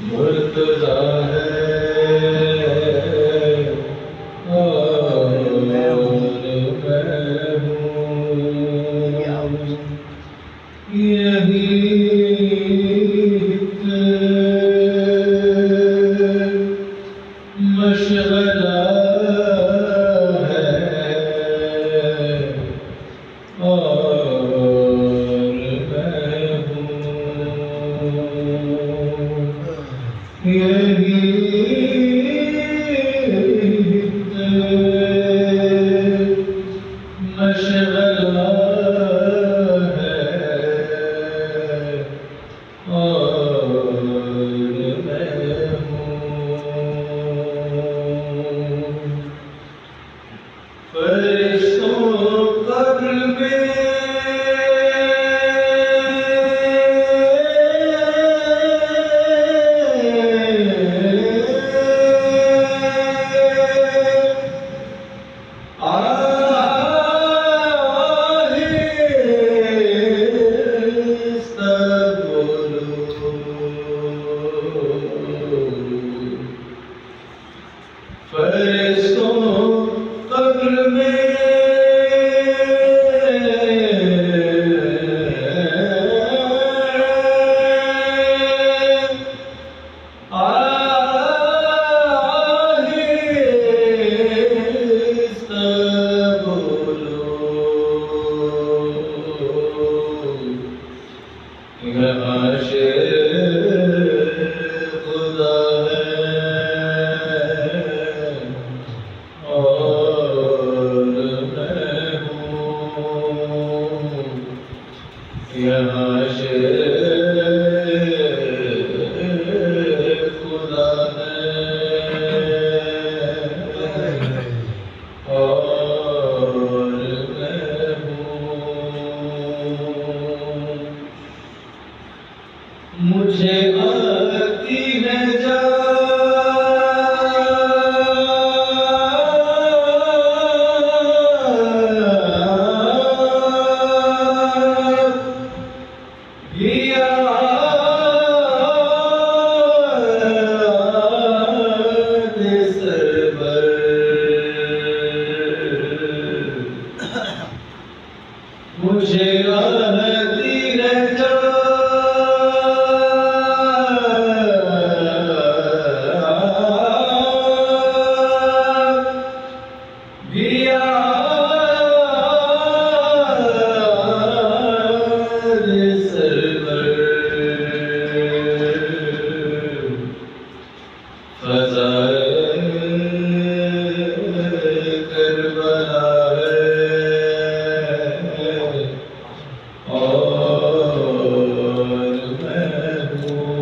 मुर्तज़ा है और मैं हूँ, यही मशग़ला है और मैं हूँ, यही मशग़ला है और मैं हूँ। फरिश्तों कब्र में फरिश्तों कब्र में खुदा यहाँ खुदा है और मैं हूँ। मुझे आती है मुझे आती है करबला है और मैं हूँ।